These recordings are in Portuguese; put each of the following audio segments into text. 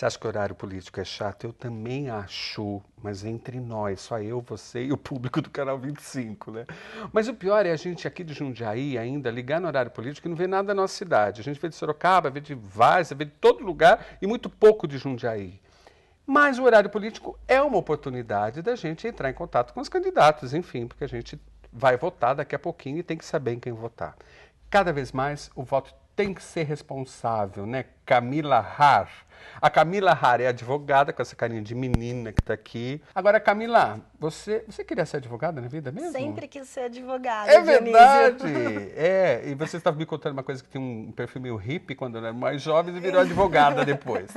Você acha que o horário político é chato? Eu também acho, mas entre nós, só eu, você e o público do Canal 25, né? Mas o pior é a gente aqui de Jundiaí ainda ligar no horário político e não ver nada da nossa cidade. A gente vê de Sorocaba, vê de Várzea, vê de todo lugar e muito pouco de Jundiaí. Mas o horário político é uma oportunidade da gente entrar em contato com os candidatos, enfim, porque a gente vai votar daqui a pouquinho e tem que saber em quem votar. Cada vez mais o voto tem que ser responsável, né? Camila Har. A Camila Har é advogada, com essa carinha de menina que está aqui. Agora, Camila, você queria ser advogada na vida mesmo? Sempre quis ser advogada, É Dionísio. verdade! É, e você estava me contando uma coisa que tinha um perfil meio hippie quando era mais jovem e virou advogada depois.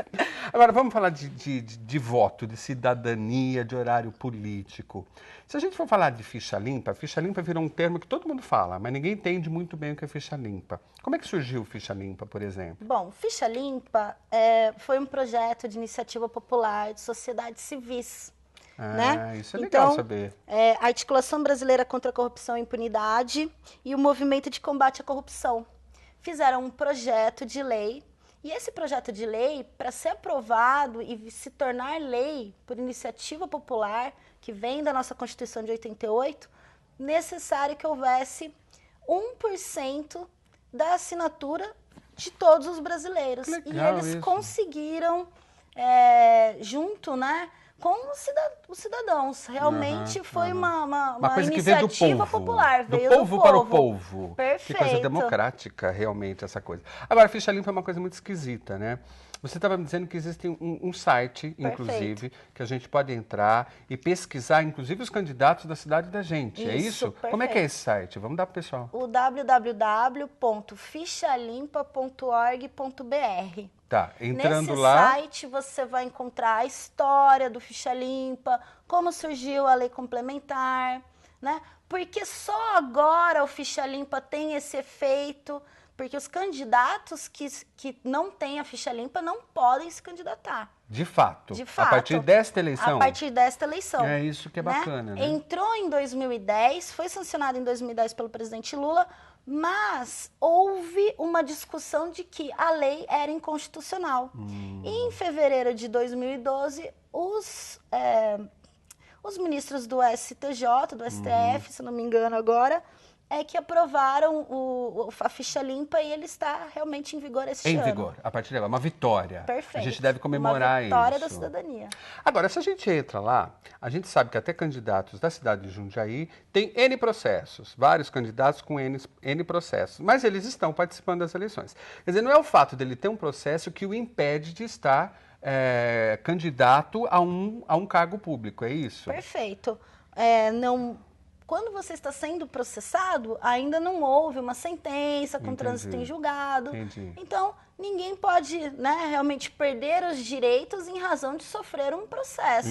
Agora, vamos falar de voto, de cidadania, de horário político. Se a gente for falar de ficha limpa virou um termo que todo mundo fala, mas ninguém entende muito bem o que é ficha limpa. Como é que surgiu ficha limpa, por exemplo? Bom, Ficha Limpa foi um projeto de iniciativa popular de sociedades civis. Né? Isso é legal Então, saber. A Articulação Brasileira contra a Corrupção e Impunidade e o Movimento de Combate à Corrupção fizeram um projeto de lei. E esse projeto de lei, para ser aprovado e se tornar lei por iniciativa popular, que vem da nossa Constituição de 88, necessário que houvesse 1% da assinatura de todos os brasileiros. Legal E eles isso. conseguiram, junto, né, com os cidadãos. Realmente foi uma coisa que veio do iniciativa povo, popular. do Veio povo do para o povo. Perfeito. Que coisa democrática, realmente, essa coisa. Agora, a ficha limpa é uma coisa muito esquisita, né? Você estava me dizendo que existe um site, inclusive, que a gente pode entrar e pesquisar, inclusive, os candidatos da cidade da gente. É isso? Perfeito. Como é que é esse site? Vamos dar para o pessoal. O www.fichalimpa.org.br. Tá, entrando Nesse lá... site você vai encontrar a história do Ficha Limpa, como surgiu a lei complementar, né? Porque só agora o Ficha Limpa tem esse efeito, porque os candidatos que não têm a Ficha Limpa não podem se candidatar. De fato. De fato. A partir desta eleição? A partir desta eleição. É isso que é bacana, né? Entrou em 2010, foi sancionado em 2010 pelo presidente Lula, mas houve uma discussão de que a lei era inconstitucional. E em fevereiro de 2012, os ministros do STJ, do STF, se não me engano agora, que aprovaram a ficha limpa e ele está realmente em vigor este ano. Em vigor, a partir de agora, uma vitória. Perfeito. A gente deve comemorar isso. Uma vitória da cidadania. Agora, se a gente entra lá, a gente sabe que até candidatos da cidade de Jundiaí têm N processos, vários candidatos com N processos, mas eles estão participando das eleições. Quer dizer, não é o fato dele ter um processo que o impede de estar candidato a um cargo público, é isso? Perfeito. Quando você está sendo processado, ainda não houve uma sentença com trânsito em julgado. Entendi. Então, ninguém pode, né, realmente perder os direitos em razão de sofrer um processo.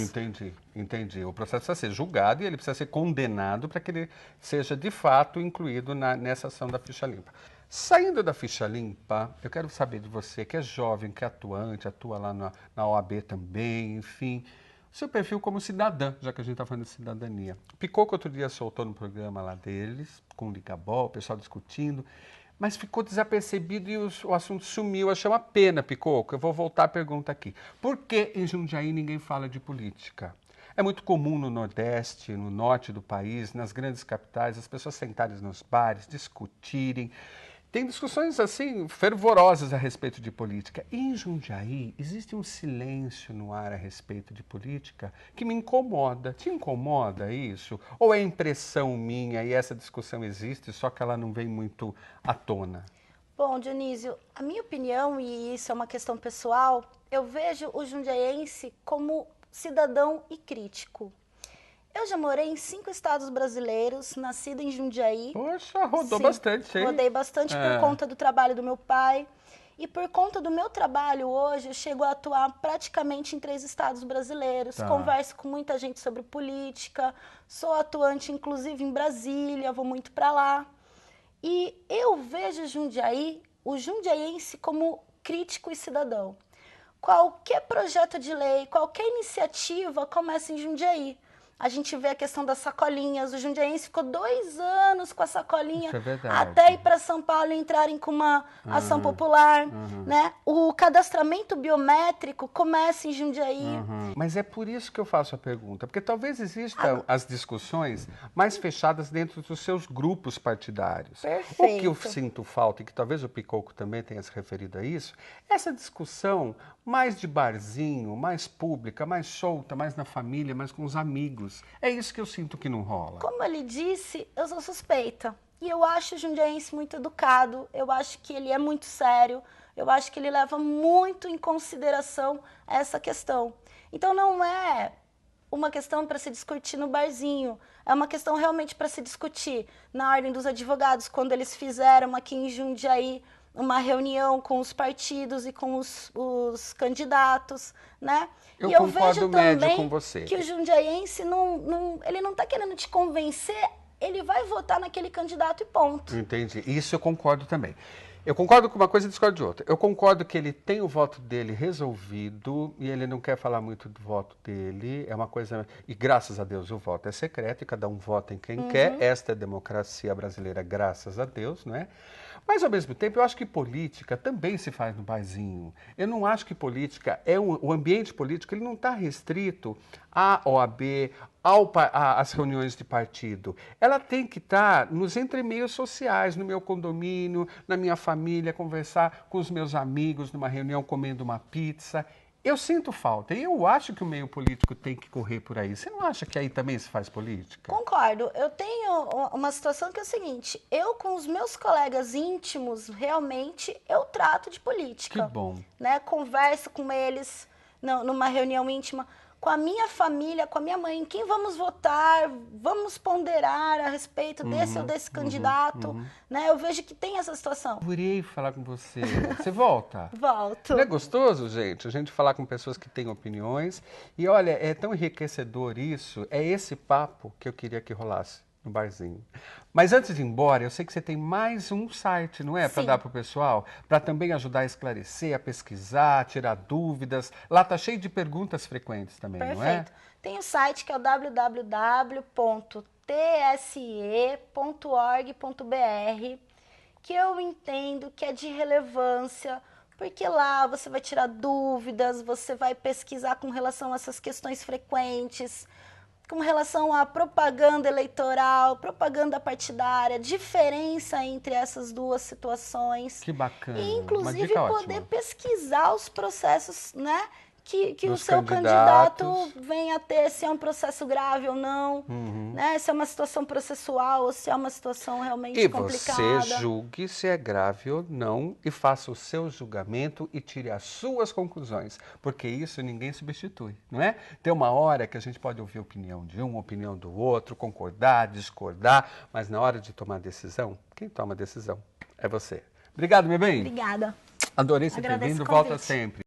Entendi. O processo precisa ser julgado e ele precisa ser condenado para que ele seja, de fato, incluído nessa ação da ficha limpa. Saindo da ficha limpa, eu quero saber de você, que é jovem, que é atuante, atua lá na OAB também, enfim... Seu perfil como cidadã, já que a gente está falando de cidadania. Picoco outro dia soltou no programa lá deles, com o Ligabol, o pessoal discutindo, mas ficou desapercebido e o assunto sumiu. Achei uma pena, Picoco. Eu vou voltar à pergunta aqui. Por que em Jundiaí ninguém fala de política? É muito comum no Nordeste, no Norte do país, nas grandes capitais, as pessoas sentarem nos bares, discutirem. Tem discussões, assim, fervorosas a respeito de política. E em Jundiaí, existe um silêncio no ar a respeito de política que me incomoda. Te incomoda isso? Ou é impressão minha e essa discussão existe, só que ela não vem muito à tona? Bom, Dionísio, a minha opinião, e isso é uma questão pessoal, eu vejo o jundiaense como cidadão e crítico. Eu já morei em 5 estados brasileiros, nascida em Jundiaí. Poxa, rodou Sim, bastante, hein? Rodei bastante por conta do trabalho do meu pai. E por conta do meu trabalho hoje, eu chego a atuar praticamente em 3 estados brasileiros. Tá. Converso com muita gente sobre política. Sou atuante, inclusive, em Brasília. Vou muito para lá. E eu vejo Jundiaí, o jundiaense, como crítico e cidadão. Qualquer projeto de lei, qualquer iniciativa começa em Jundiaí. A gente vê a questão das sacolinhas. O jundiaense ficou 2 anos com a sacolinha, Isso é verdade. até ir para São Paulo e entrarem com uma ação popular. Né? O cadastramento biométrico começa em Jundiaí. Mas é por isso que eu faço a pergunta, porque talvez existam as discussões mais fechadas dentro dos seus grupos partidários. Perfeito. O que eu sinto falta, e que talvez o Picoco também tenha se referido a isso, é essa discussão mais de barzinho, mais pública, mais solta, mais na família, mais com os amigos. É isso que eu sinto que não rola. Como ele disse, eu sou suspeita. E eu acho o jundiaense muito educado, eu acho que ele é muito sério, eu acho que ele leva muito em consideração essa questão. Então não é uma questão para se discutir no barzinho, é uma questão realmente para se discutir na Ordem dos Advogados, quando eles fizeram aqui em Jundiaí uma reunião com os partidos e com os candidatos, né? Eu e eu concordo vejo médio também com você. que o jundiaense ele não está querendo te convencer, ele vai votar naquele candidato e ponto. Entendi. Isso eu concordo também. Eu concordo com uma coisa e discordo de outra. Eu concordo que ele tem o voto dele resolvido e ele não quer falar muito do voto dele. É uma coisa... E graças a Deus o voto é secreto e cada um vota em quem quer. Esta é a democracia brasileira, graças a Deus, não é? Mas, ao mesmo tempo, eu acho que política também se faz no barzinho. Eu não acho que política... O ambiente político ele não está restrito à OAB, às reuniões de partido. Ela tem que estar nos entremeios sociais, no meu condomínio, na minha família, conversar com os meus amigos, numa reunião comendo uma pizza. Eu sinto falta. E eu acho que o meio político tem que correr por aí. Você não acha que aí também se faz política? Concordo. Eu tenho uma situação que é o seguinte, eu com os meus colegas íntimos, realmente, eu trato de política. Que bom. Né? Converso com eles numa reunião íntima, com a minha família, com a minha mãe, em quem vamos votar, vamos ponderar a respeito desse ou desse candidato. Né? Eu vejo que tem essa situação. Adorei falar com você. Você volta? Volto. Não é gostoso, gente? A gente falar com pessoas que têm opiniões. E olha, é tão enriquecedor isso. É esse papo que eu queria que rolasse no barzinho. Mas antes de ir embora, eu sei que você tem mais um site, não é? Para dar para o pessoal? Para também ajudar a esclarecer, a pesquisar, a tirar dúvidas. Lá está cheio de perguntas frequentes também, não é? Perfeito. Tem o site que é o www.tse.org.br, que eu entendo que é de relevância, porque lá você vai tirar dúvidas, você vai pesquisar com relação a essas questões frequentes, com relação à propaganda eleitoral, propaganda partidária, diferença entre essas duas situações. Que bacana. E, inclusive, poder poder pesquisar os processos, né? Que o seu candidatos. candidato venha a ter, se é um processo grave ou não, né? Se é uma situação processual ou se é uma situação realmente complicada. E você julgue se é grave ou não e faça o seu julgamento e tire as suas conclusões, porque isso ninguém substitui, não é? Tem uma hora que a gente pode ouvir a opinião de um, a opinião do outro, concordar, discordar, mas na hora de tomar decisão, quem toma a decisão é você. Obrigado, meu bem. Obrigada. Adorei você ter Agradeço vindo, o volta convite. sempre.